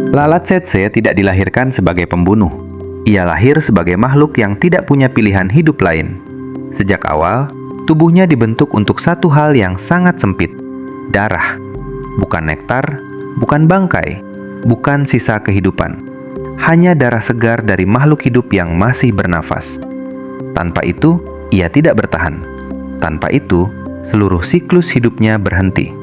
Lalat tsetse tidak dilahirkan sebagai pembunuh. Ia lahir sebagai makhluk yang tidak punya pilihan hidup lain. Sejak awal, tubuhnya dibentuk untuk satu hal yang sangat sempit, darah. Bukan nektar, bukan bangkai, bukan sisa kehidupan. Hanya darah segar dari makhluk hidup yang masih bernafas. Tanpa itu, ia tidak bertahan. Tanpa itu, seluruh siklus hidupnya berhenti.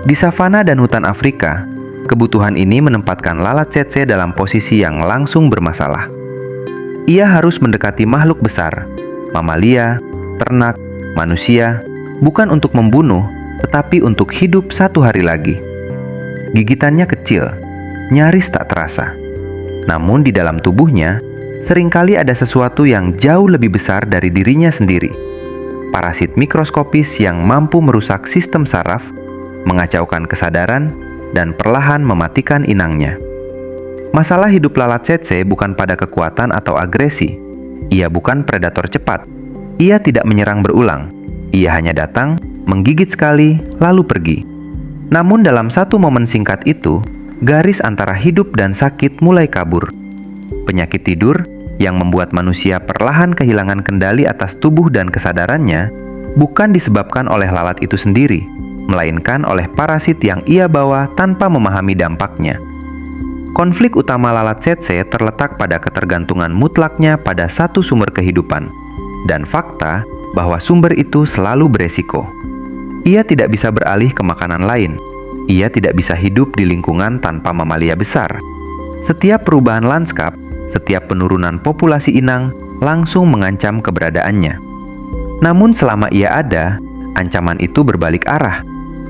Di savana dan hutan Afrika, kebutuhan ini menempatkan lalat tsetse dalam posisi yang langsung bermasalah. Ia harus mendekati makhluk besar, mamalia, ternak, manusia, bukan untuk membunuh, tetapi untuk hidup satu hari lagi. Gigitannya kecil, nyaris tak terasa. Namun di dalam tubuhnya, seringkali ada sesuatu yang jauh lebih besar dari dirinya sendiri. Parasit mikroskopis yang mampu merusak sistem saraf, mengacaukan kesadaran, dan perlahan mematikan inangnya. Masalah hidup lalat tsetse bukan pada kekuatan atau agresi. Ia bukan predator cepat. Ia tidak menyerang berulang. Ia hanya datang, menggigit sekali, lalu pergi. Namun dalam satu momen singkat itu, garis antara hidup dan sakit mulai kabur. Penyakit tidur yang membuat manusia perlahan kehilangan kendali atas tubuh dan kesadarannya bukan disebabkan oleh lalat itu sendiri, melainkan oleh parasit yang ia bawa tanpa memahami dampaknya. Konflik utama lalat tsetse terletak pada ketergantungan mutlaknya pada satu sumber kehidupan, dan fakta bahwa sumber itu selalu beresiko. Ia tidak bisa beralih ke makanan lain. Ia tidak bisa hidup di lingkungan tanpa mamalia besar. Setiap perubahan lanskap, setiap penurunan populasi inang langsung mengancam keberadaannya. Namun selama ia ada, ancaman itu berbalik arah,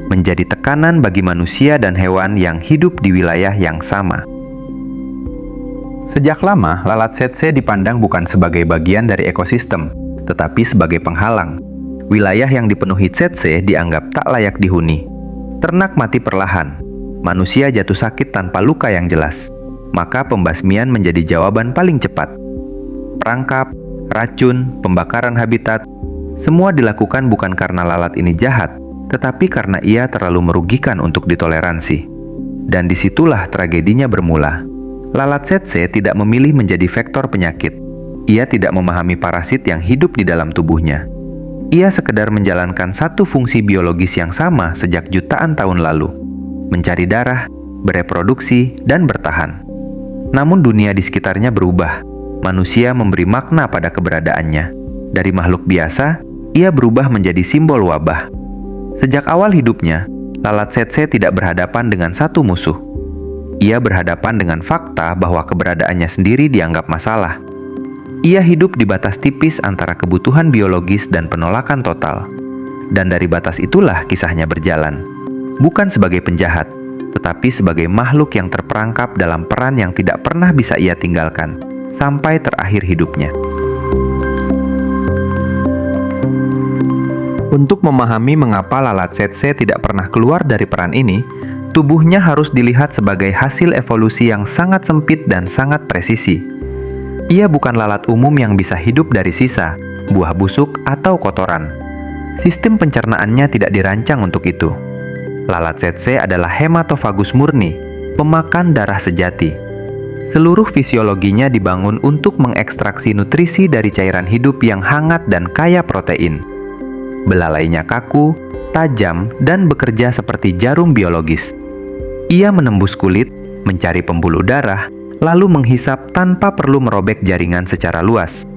menjadi tekanan bagi manusia dan hewan yang hidup di wilayah yang sama. Sejak lama, lalat tsetse dipandang bukan sebagai bagian dari ekosistem, tetapi sebagai penghalang. Wilayah yang dipenuhi tsetse dianggap tak layak dihuni. Ternak mati perlahan, manusia jatuh sakit tanpa luka yang jelas. Maka pembasmian menjadi jawaban paling cepat. Perangkap, racun, pembakaran habitat, semua dilakukan bukan karena lalat ini jahat, tetapi karena ia terlalu merugikan untuk ditoleransi. Dan disitulah tragedinya bermula. Lalat tsetse tidak memilih menjadi vektor penyakit. Ia tidak memahami parasit yang hidup di dalam tubuhnya. Ia sekedar menjalankan satu fungsi biologis yang sama sejak jutaan tahun lalu. Mencari darah, bereproduksi, dan bertahan. Namun dunia di sekitarnya berubah. Manusia memberi makna pada keberadaannya. Dari makhluk biasa, ia berubah menjadi simbol wabah. Sejak awal hidupnya, lalat tsetse tidak berhadapan dengan satu musuh. Ia berhadapan dengan fakta bahwa keberadaannya sendiri dianggap masalah. Ia hidup di batas tipis antara kebutuhan biologis dan penolakan total. Dan dari batas itulah kisahnya berjalan. Bukan sebagai penjahat, tetapi sebagai makhluk yang terperangkap dalam peran yang tidak pernah bisa ia tinggalkan, sampai terakhir hidupnya. Untuk memahami mengapa lalat tsetse tidak pernah keluar dari peran ini, tubuhnya harus dilihat sebagai hasil evolusi yang sangat sempit dan sangat presisi. Ia bukan lalat umum yang bisa hidup dari sisa, buah busuk, atau kotoran. Sistem pencernaannya tidak dirancang untuk itu. Lalat tsetse adalah hematofagus murni, pemakan darah sejati. Seluruh fisiologinya dibangun untuk mengekstraksi nutrisi dari cairan hidup yang hangat dan kaya protein. Belalainya kaku, tajam, dan bekerja seperti jarum biologis. Ia menembus kulit, mencari pembuluh darah, lalu menghisap tanpa perlu merobek jaringan secara luas.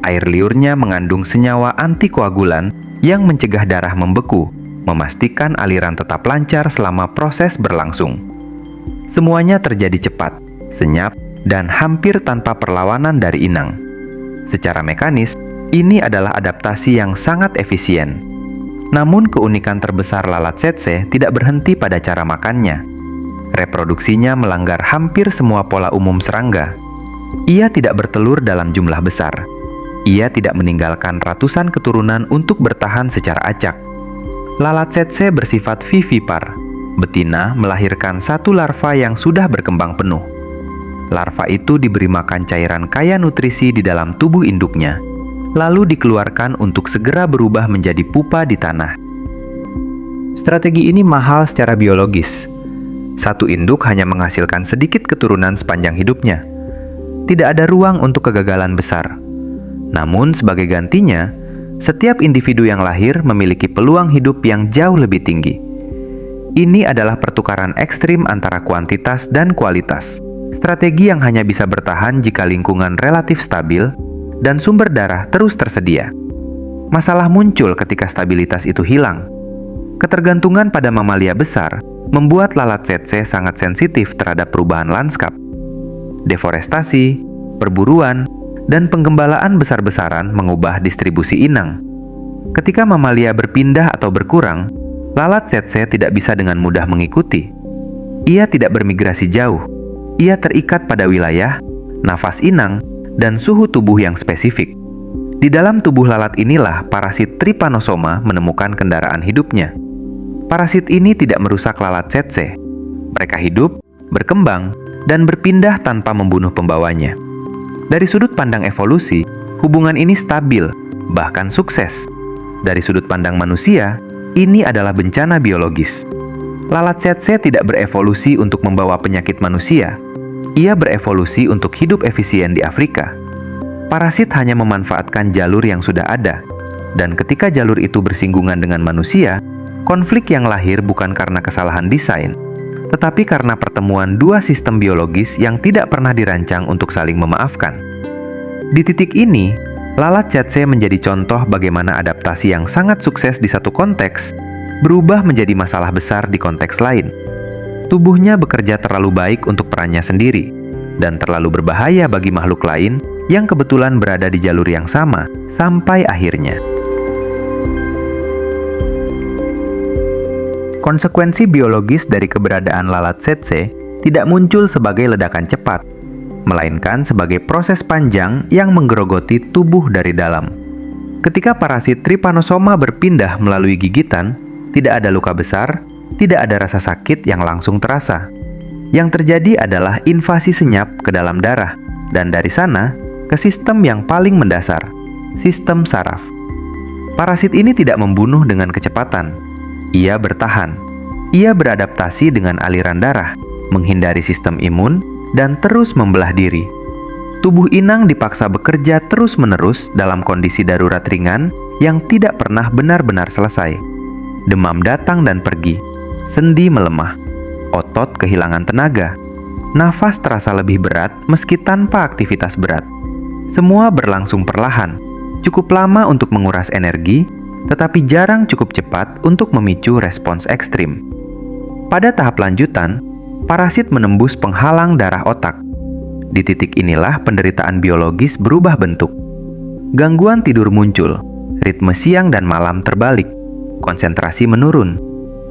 Air liurnya mengandung senyawa antikoagulan yang mencegah darah membeku, memastikan aliran tetap lancar selama proses berlangsung. Semuanya terjadi cepat, senyap, dan hampir tanpa perlawanan dari inang. Secara mekanis, ini adalah adaptasi yang sangat efisien. Namun keunikan terbesar lalat tsetse tidak berhenti pada cara makannya. Reproduksinya melanggar hampir semua pola umum serangga. Ia tidak bertelur dalam jumlah besar. Ia tidak meninggalkan ratusan keturunan untuk bertahan secara acak. Lalat tsetse bersifat vivipar. Betina melahirkan satu larva yang sudah berkembang penuh. Larva itu diberi makan cairan kaya nutrisi di dalam tubuh induknya, lalu dikeluarkan untuk segera berubah menjadi pupa di tanah. Strategi ini mahal secara biologis. Satu induk hanya menghasilkan sedikit keturunan sepanjang hidupnya. Tidak ada ruang untuk kegagalan besar. Namun sebagai gantinya, setiap individu yang lahir memiliki peluang hidup yang jauh lebih tinggi. Ini adalah pertukaran ekstrim antara kuantitas dan kualitas. Strategi yang hanya bisa bertahan jika lingkungan relatif stabil dan sumber darah terus tersedia. Masalah muncul ketika stabilitas itu hilang. Ketergantungan pada mamalia besar membuat lalat tsetse sangat sensitif terhadap perubahan lanskap. Deforestasi, perburuan, dan penggembalaan besar-besaran mengubah distribusi inang. Ketika mamalia berpindah atau berkurang, lalat tsetse tidak bisa dengan mudah mengikuti. Ia tidak bermigrasi jauh. Ia terikat pada wilayah, nafas inang, dan suhu tubuh yang spesifik. Di dalam tubuh lalat inilah parasit Trypanosoma menemukan kendaraan hidupnya. Parasit ini tidak merusak lalat tsetse. Mereka hidup, berkembang, dan berpindah tanpa membunuh pembawanya. Dari sudut pandang evolusi, hubungan ini stabil, bahkan sukses. Dari sudut pandang manusia, ini adalah bencana biologis. Lalat tsetse tidak berevolusi untuk membawa penyakit manusia. Ia berevolusi untuk hidup efisien di Afrika. Parasit hanya memanfaatkan jalur yang sudah ada, dan ketika jalur itu bersinggungan dengan manusia, konflik yang lahir bukan karena kesalahan desain, tetapi karena pertemuan dua sistem biologis yang tidak pernah dirancang untuk saling memaafkan. Di titik ini, lalat tsetse menjadi contoh bagaimana adaptasi yang sangat sukses di satu konteks berubah menjadi masalah besar di konteks lain. Tubuhnya bekerja terlalu baik untuk perannya sendiri, dan terlalu berbahaya bagi makhluk lain yang kebetulan berada di jalur yang sama, sampai akhirnya. Konsekuensi biologis dari keberadaan lalat tsetse tidak muncul sebagai ledakan cepat, melainkan sebagai proses panjang yang menggerogoti tubuh dari dalam. Ketika parasit Trypanosoma berpindah melalui gigitan, tidak ada luka besar, tidak ada rasa sakit yang langsung terasa. Yang terjadi adalah invasi senyap ke dalam darah, dan dari sana ke sistem yang paling mendasar, sistem saraf. Parasit ini tidak membunuh dengan kecepatan. Ia bertahan. Ia beradaptasi dengan aliran darah, menghindari sistem imun, dan terus membelah diri. Tubuh inang dipaksa bekerja terus-menerus dalam kondisi darurat ringan yang tidak pernah benar-benar selesai. Demam datang dan pergi. Sendi melemah, otot kehilangan tenaga, nafas terasa lebih berat meski tanpa aktivitas berat. Semua berlangsung perlahan, cukup lama untuk menguras energi, tetapi jarang cukup cepat untuk memicu respons ekstrim. Pada tahap lanjutan, parasit menembus penghalang darah otak. Di titik inilah penderitaan biologis berubah bentuk. Gangguan tidur muncul, ritme siang dan malam terbalik, konsentrasi menurun,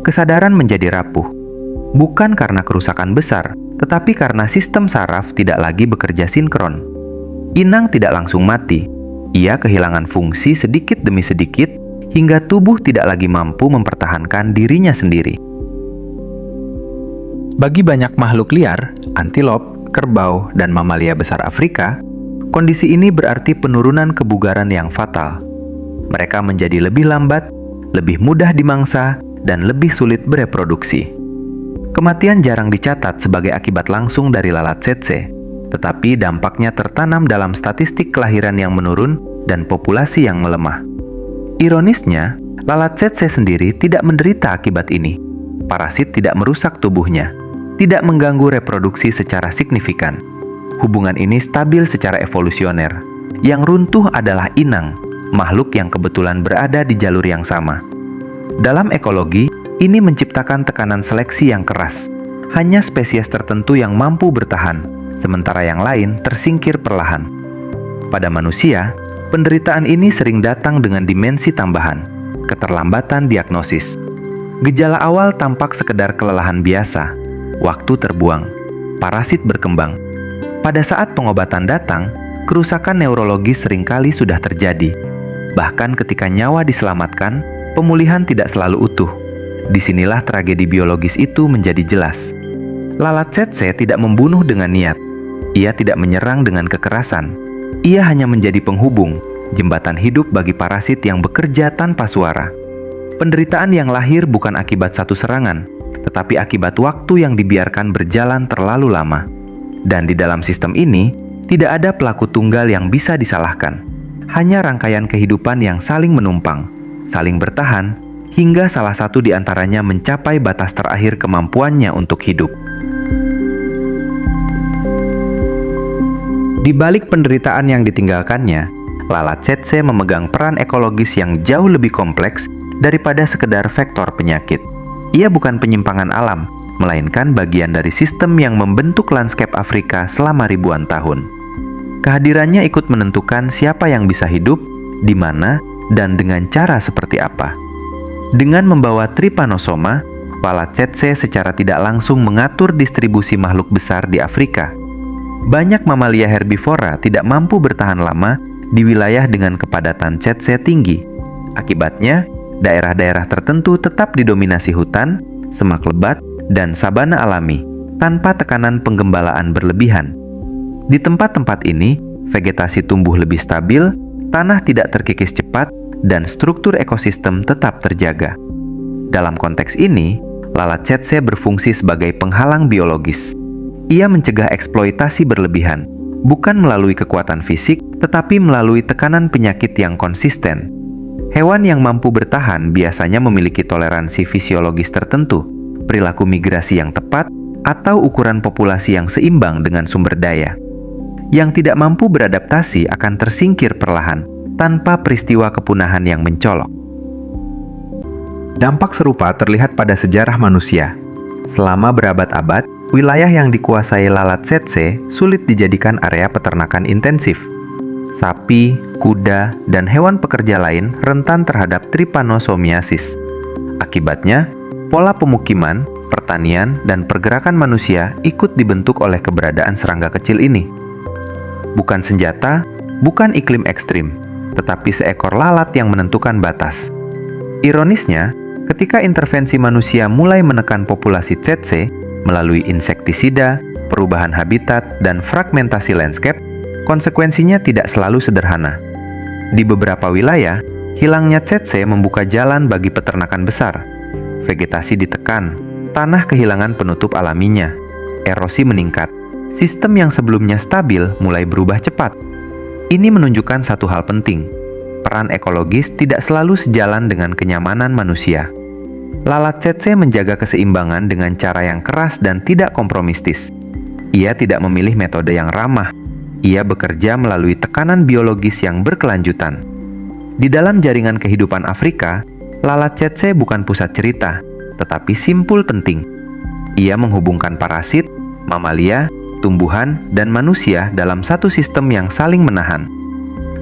kesadaran menjadi rapuh, bukan karena kerusakan besar, tetapi karena sistem saraf tidak lagi bekerja sinkron. Inang tidak langsung mati, ia kehilangan fungsi sedikit demi sedikit hingga tubuh tidak lagi mampu mempertahankan dirinya sendiri. Bagi banyak makhluk liar, antilop, kerbau, dan mamalia besar Afrika, kondisi ini berarti penurunan kebugaran yang fatal. Mereka menjadi lebih lambat, lebih mudah dimangsa, dan lebih sulit bereproduksi. Kematian jarang dicatat sebagai akibat langsung dari lalat tsetse, tetapi dampaknya tertanam dalam statistik kelahiran yang menurun dan populasi yang melemah. Ironisnya, lalat tsetse sendiri tidak menderita akibat ini. Parasit tidak merusak tubuhnya, tidak mengganggu reproduksi secara signifikan. Hubungan ini stabil secara evolusioner. Yang runtuh adalah inang, makhluk yang kebetulan berada di jalur yang sama. Dalam ekologi, ini menciptakan tekanan seleksi yang keras. Hanya spesies tertentu yang mampu bertahan, sementara yang lain tersingkir perlahan. Pada manusia, penderitaan ini sering datang dengan dimensi tambahan, keterlambatan diagnosis. Gejala awal tampak sekedar kelelahan biasa, waktu terbuang, parasit berkembang. Pada saat pengobatan datang, kerusakan neurologis seringkali sudah terjadi. Bahkan ketika nyawa diselamatkan, pemulihan tidak selalu utuh. Disinilah tragedi biologis itu menjadi jelas. Lalat tsetse tidak membunuh dengan niat. Ia tidak menyerang dengan kekerasan. Ia hanya menjadi penghubung, jembatan hidup bagi parasit yang bekerja tanpa suara. Penderitaan yang lahir bukan akibat satu serangan, tetapi akibat waktu yang dibiarkan berjalan terlalu lama. Dan di dalam sistem ini, tidak ada pelaku tunggal yang bisa disalahkan. Hanya rangkaian kehidupan yang saling menumpang, saling bertahan, hingga salah satu di antaranya mencapai batas terakhir kemampuannya untuk hidup. Di balik penderitaan yang ditinggalkannya, lalat tsetse memegang peran ekologis yang jauh lebih kompleks daripada sekedar vektor penyakit. Ia bukan penyimpangan alam, melainkan bagian dari sistem yang membentuk lanskap Afrika selama ribuan tahun. Kehadirannya ikut menentukan siapa yang bisa hidup, di mana, dan dengan cara seperti apa. Dengan membawa Trypanosoma, lalat tsetse secara tidak langsung mengatur distribusi makhluk besar di Afrika. Banyak mamalia herbivora tidak mampu bertahan lama di wilayah dengan kepadatan tsetse tinggi. Akibatnya, daerah-daerah tertentu tetap didominasi hutan, semak lebat, dan sabana alami, tanpa tekanan penggembalaan berlebihan. Di tempat-tempat ini, vegetasi tumbuh lebih stabil, tanah tidak terkikis cepat, dan struktur ekosistem tetap terjaga. Dalam konteks ini, lalat tsetse berfungsi sebagai penghalang biologis. Ia mencegah eksploitasi berlebihan, bukan melalui kekuatan fisik, tetapi melalui tekanan penyakit yang konsisten. Hewan yang mampu bertahan biasanya memiliki toleransi fisiologis tertentu, perilaku migrasi yang tepat, atau ukuran populasi yang seimbang dengan sumber daya. Yang tidak mampu beradaptasi akan tersingkir perlahan, tanpa peristiwa kepunahan yang mencolok. Dampak serupa terlihat pada sejarah manusia. Selama berabad-abad, wilayah yang dikuasai lalat tsetse sulit dijadikan area peternakan intensif. Sapi, kuda, dan hewan pekerja lain rentan terhadap trypanosomiasis. Akibatnya, pola pemukiman, pertanian, dan pergerakan manusia ikut dibentuk oleh keberadaan serangga kecil ini. Bukan senjata, bukan iklim ekstrim, tetapi seekor lalat yang menentukan batas. Ironisnya, ketika intervensi manusia mulai menekan populasi tsetse melalui insektisida, perubahan habitat, dan fragmentasi landscape, konsekuensinya tidak selalu sederhana. Di beberapa wilayah, hilangnya tsetse membuka jalan bagi peternakan besar. Vegetasi ditekan, tanah kehilangan penutup alaminya, erosi meningkat, sistem yang sebelumnya stabil mulai berubah cepat. Ini menunjukkan satu hal penting. Peran ekologis tidak selalu sejalan dengan kenyamanan manusia. Lalat tsetse menjaga keseimbangan dengan cara yang keras dan tidak kompromistis. Ia tidak memilih metode yang ramah. Ia bekerja melalui tekanan biologis yang berkelanjutan. Di dalam jaringan kehidupan Afrika, lalat tsetse bukan pusat cerita, tetapi simpul penting. Ia menghubungkan parasit, mamalia, tumbuhan, dan manusia dalam satu sistem yang saling menahan.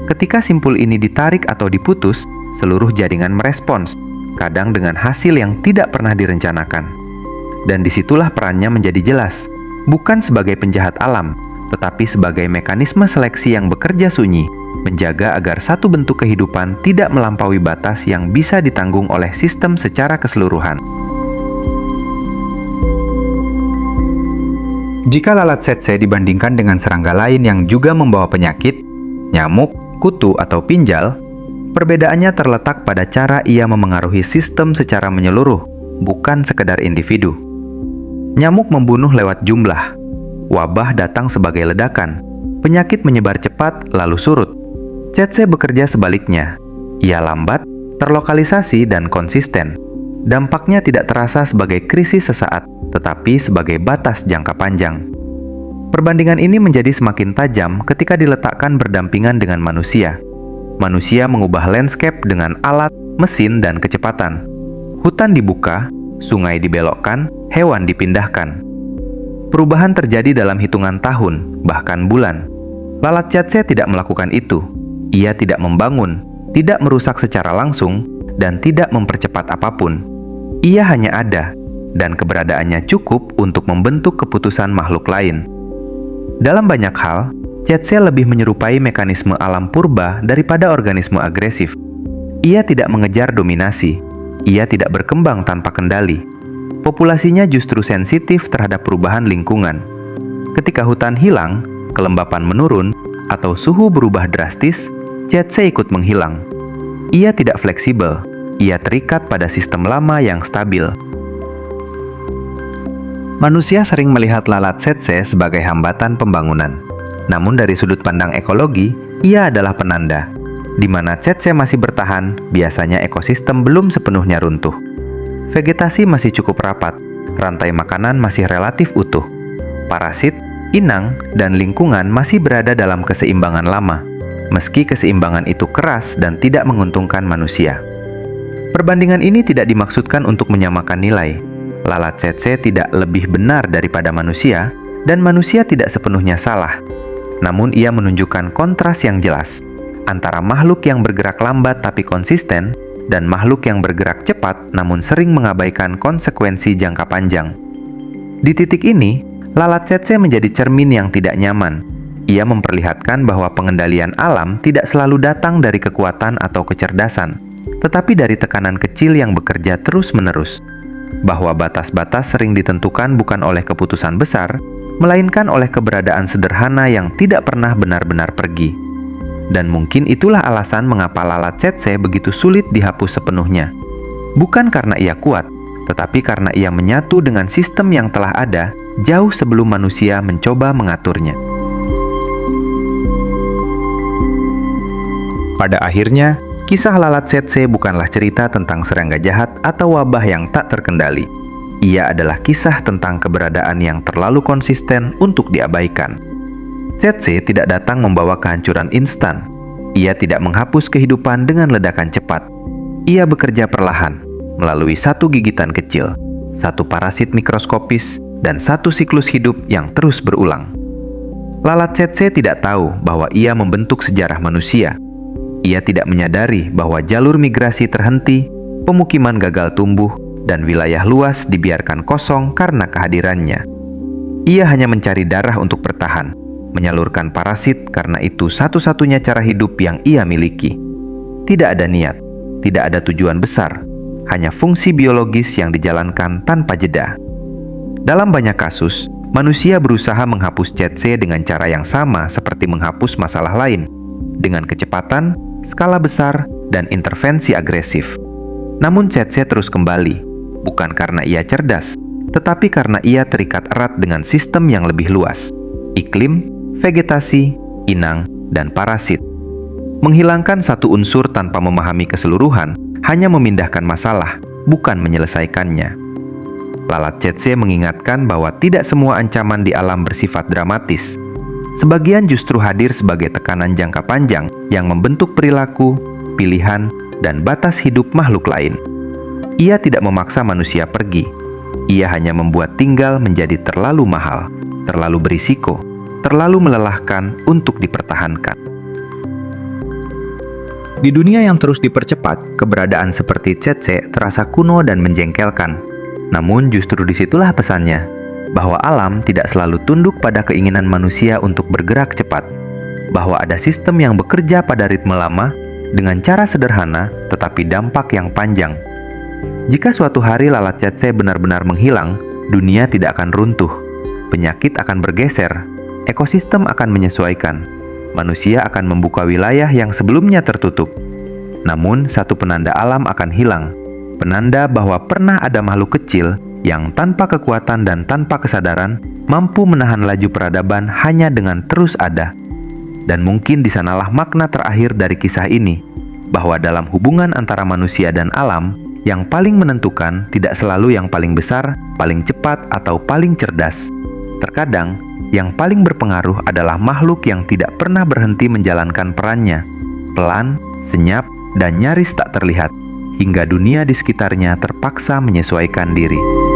Ketika simpul ini ditarik atau diputus, seluruh jaringan merespons, kadang dengan hasil yang tidak pernah direncanakan. Dan disitulah perannya menjadi jelas, bukan sebagai penjahat alam, tetapi sebagai mekanisme seleksi yang bekerja sunyi, menjaga agar satu bentuk kehidupan tidak melampaui batas yang bisa ditanggung oleh sistem secara keseluruhan. Jika lalat tsetse dibandingkan dengan serangga lain yang juga membawa penyakit, nyamuk, kutu, atau pinjal, perbedaannya terletak pada cara ia memengaruhi sistem secara menyeluruh, bukan sekedar individu. Nyamuk membunuh lewat jumlah. Wabah datang sebagai ledakan. Penyakit menyebar cepat lalu surut. Tsetse bekerja sebaliknya. Ia lambat, terlokalisasi, dan konsisten. Dampaknya tidak terasa sebagai krisis sesaat, tetapi sebagai batas jangka panjang. Perbandingan ini menjadi semakin tajam ketika diletakkan berdampingan dengan manusia. Manusia mengubah landscape dengan alat, mesin, dan kecepatan. Hutan dibuka, sungai dibelokkan, hewan dipindahkan. Perubahan terjadi dalam hitungan tahun, bahkan bulan. Lalat tsetse tidak melakukan itu. Ia tidak membangun, tidak merusak secara langsung, dan tidak mempercepat apapun. Ia hanya ada, dan keberadaannya cukup untuk membentuk keputusan makhluk lain. Dalam banyak hal, tsetse lebih menyerupai mekanisme alam purba daripada organisme agresif. Ia tidak mengejar dominasi. Ia tidak berkembang tanpa kendali. Populasinya justru sensitif terhadap perubahan lingkungan. Ketika hutan hilang, kelembapan menurun, atau suhu berubah drastis, tsetse ikut menghilang. Ia tidak fleksibel. Ia terikat pada sistem lama yang stabil. Manusia sering melihat lalat tsetse sebagai hambatan pembangunan. Namun dari sudut pandang ekologi, ia adalah penanda. Di mana tsetse masih bertahan, biasanya ekosistem belum sepenuhnya runtuh. Vegetasi masih cukup rapat, rantai makanan masih relatif utuh. Parasit, inang, dan lingkungan masih berada dalam keseimbangan lama, meski keseimbangan itu keras dan tidak menguntungkan manusia. Perbandingan ini tidak dimaksudkan untuk menyamakan nilai. Lalat tsetse tidak lebih benar daripada manusia, dan manusia tidak sepenuhnya salah. Namun ia menunjukkan kontras yang jelas antara makhluk yang bergerak lambat tapi konsisten dan makhluk yang bergerak cepat namun sering mengabaikan konsekuensi jangka panjang. Di titik ini, lalat tsetse menjadi cermin yang tidak nyaman. Ia memperlihatkan bahwa pengendalian alam tidak selalu datang dari kekuatan atau kecerdasan, tetapi dari tekanan kecil yang bekerja terus-menerus. Bahwa batas-batas sering ditentukan bukan oleh keputusan besar, melainkan oleh keberadaan sederhana yang tidak pernah benar-benar pergi. Dan mungkin itulah alasan mengapa lalat tsetse begitu sulit dihapus sepenuhnya. Bukan karena ia kuat, tetapi karena ia menyatu dengan sistem yang telah ada jauh sebelum manusia mencoba mengaturnya. Pada akhirnya, kisah lalat tsetse bukanlah cerita tentang serangga jahat atau wabah yang tak terkendali. Ia adalah kisah tentang keberadaan yang terlalu konsisten untuk diabaikan. Tsetse tidak datang membawa kehancuran instan. Ia tidak menghapus kehidupan dengan ledakan cepat. Ia bekerja perlahan, melalui satu gigitan kecil, satu parasit mikroskopis, dan satu siklus hidup yang terus berulang. Lalat tsetse tidak tahu bahwa ia membentuk sejarah manusia. Ia tidak menyadari bahwa jalur migrasi terhenti, pemukiman gagal tumbuh, dan wilayah luas dibiarkan kosong karena kehadirannya. Ia hanya mencari darah untuk bertahan, menyalurkan parasit karena itu satu-satunya cara hidup yang ia miliki. Tidak ada niat, tidak ada tujuan besar, hanya fungsi biologis yang dijalankan tanpa jeda. Dalam banyak kasus, manusia berusaha menghapus tsetse dengan cara yang sama seperti menghapus masalah lain, dengan kecepatan, skala besar, dan intervensi agresif. Namun tsetse terus kembali, bukan karena ia cerdas, tetapi karena ia terikat erat dengan sistem yang lebih luas, iklim, vegetasi, inang, dan parasit. Menghilangkan satu unsur tanpa memahami keseluruhan hanya memindahkan masalah, bukan menyelesaikannya. Lalat tsetse mengingatkan bahwa tidak semua ancaman di alam bersifat dramatis. Sebagian justru hadir sebagai tekanan jangka panjang yang membentuk perilaku, pilihan, dan batas hidup makhluk lain. Ia tidak memaksa manusia pergi. Ia hanya membuat tinggal menjadi terlalu mahal, terlalu berisiko, terlalu melelahkan untuk dipertahankan. Di dunia yang terus dipercepat, keberadaan seperti tsetse terasa kuno dan menjengkelkan. Namun justru disitulah pesannya, bahwa alam tidak selalu tunduk pada keinginan manusia untuk bergerak cepat, bahwa ada sistem yang bekerja pada ritme lama dengan cara sederhana tetapi dampak yang panjang. Jika suatu hari lalat tsetse benar-benar menghilang, dunia tidak akan runtuh, penyakit akan bergeser, ekosistem akan menyesuaikan, manusia akan membuka wilayah yang sebelumnya tertutup. Namun satu penanda alam akan hilang, penanda bahwa pernah ada makhluk kecil yang tanpa kekuatan dan tanpa kesadaran mampu menahan laju peradaban hanya dengan terus ada. Dan mungkin di sanalah makna terakhir dari kisah ini, bahwa dalam hubungan antara manusia dan alam, yang paling menentukan tidak selalu yang paling besar, paling cepat, atau paling cerdas. Terkadang, yang paling berpengaruh adalah makhluk yang tidak pernah berhenti menjalankan perannya, pelan, senyap, dan nyaris tak terlihat, hingga dunia di sekitarnya terpaksa menyesuaikan diri.